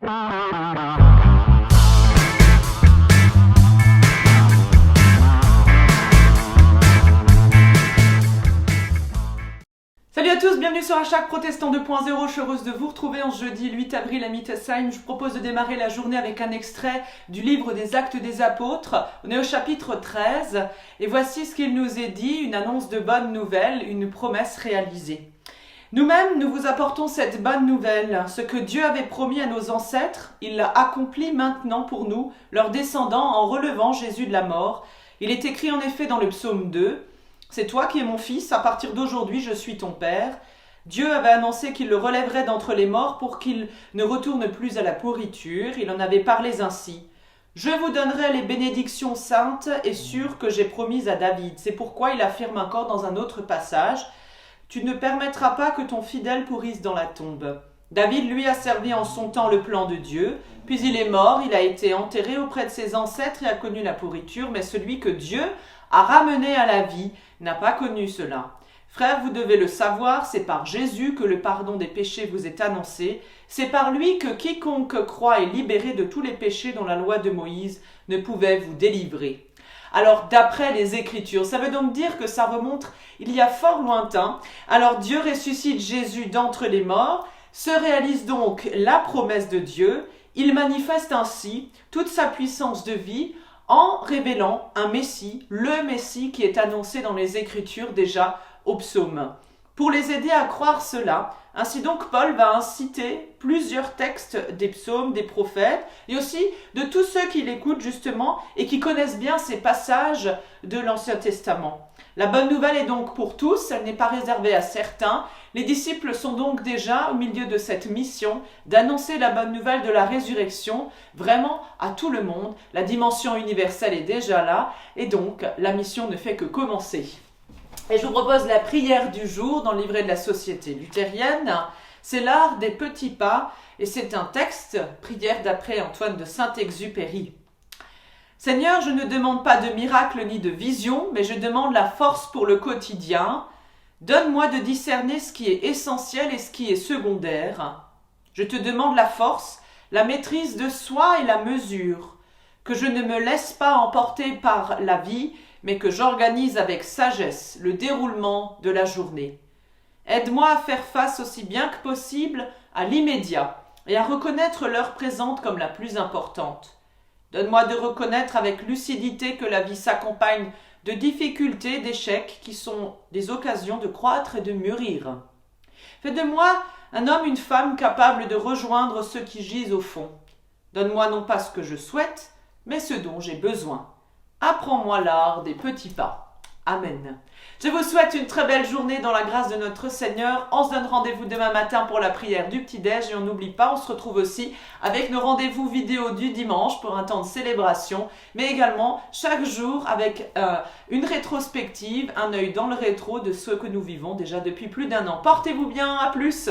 Salut à tous, bienvenue sur Hashtag Protestant 2.0, je suis heureuse de vous retrouver en ce jeudi 8 avril à Mittesheim. Je vous propose de démarrer la journée avec un extrait du livre des Actes des Apôtres. On est au chapitre 13 et voici ce qu'il nous est dit, une annonce de bonne nouvelle, une promesse réalisée. Nous-mêmes, nous vous apportons cette bonne nouvelle. Ce que Dieu avait promis à nos ancêtres, il l'a accompli maintenant pour nous, leurs descendants, en relevant Jésus de la mort. Il est écrit en effet dans le psaume 2, « C'est toi qui es mon fils, à partir d'aujourd'hui je suis ton père. » Dieu avait annoncé qu'il le relèverait d'entre les morts pour qu'il ne retourne plus à la pourriture. Il en avait parlé ainsi. « Je vous donnerai les bénédictions saintes et sûres que j'ai promises à David. » C'est pourquoi il affirme encore dans un autre passage, « Tu ne permettras pas que ton fidèle pourrisse dans la tombe. » David, lui, a servi en son temps le plan de Dieu, puis il est mort, il a été enterré auprès de ses ancêtres et a connu la pourriture, mais celui que Dieu a ramené à la vie n'a pas connu cela. Frères, vous devez le savoir, c'est par Jésus que le pardon des péchés vous est annoncé, c'est par lui que quiconque croit est libéré de tous les péchés dont la loi de Moïse ne pouvait vous délivrer. Alors, d'après les Écritures, ça veut donc dire que ça remonte il y a fort lointain. Alors, Dieu ressuscite Jésus d'entre les morts, se réalise donc la promesse de Dieu, il manifeste ainsi toute sa puissance de vie en révélant un Messie, le Messie qui est annoncé dans les Écritures déjà au psaume. Pour les aider à croire cela, ainsi donc Paul va citer plusieurs textes des psaumes, des prophètes, et aussi de tous ceux qui l'écoutent justement et qui connaissent bien ces passages de l'Ancien Testament. La bonne nouvelle est donc pour tous, elle n'est pas réservée à certains. Les disciples sont donc déjà au milieu de cette mission d'annoncer la bonne nouvelle de la résurrection vraiment à tout le monde. La dimension universelle est déjà là et donc la mission ne fait que commencer. Et je vous propose la prière du jour dans le livret de la Société luthérienne. C'est l'art des petits pas et c'est un texte, prière d'après Antoine de Saint-Exupéry. Seigneur, je ne demande pas de miracle ni de vision, mais je demande la force pour le quotidien. Donne-moi de discerner ce qui est essentiel et ce qui est secondaire. Je te demande la force, la maîtrise de soi et la mesure, que je ne me laisse pas emporter par la vie, mais que j'organise avec sagesse le déroulement de la journée. Aide-moi à faire face aussi bien que possible à l'immédiat et à reconnaître l'heure présente comme la plus importante. Donne-moi de reconnaître avec lucidité que la vie s'accompagne de difficultés, d'échecs qui sont des occasions de croître et de mûrir. Fais de moi un homme, une femme capable de rejoindre ceux qui gisent au fond. Donne-moi non pas ce que je souhaite, mais ce dont j'ai besoin. Apprends-moi l'art des petits pas. Amen. Je vous souhaite une très belle journée dans la grâce de notre Seigneur. On se donne rendez-vous demain matin pour la prière du petit-déj et on n'oublie pas, on se retrouve aussi avec nos rendez-vous vidéo du dimanche pour un temps de célébration, mais également chaque jour avec une rétrospective, un œil dans le rétro de ce que nous vivons déjà depuis plus d'1 an. Portez-vous bien, à plus.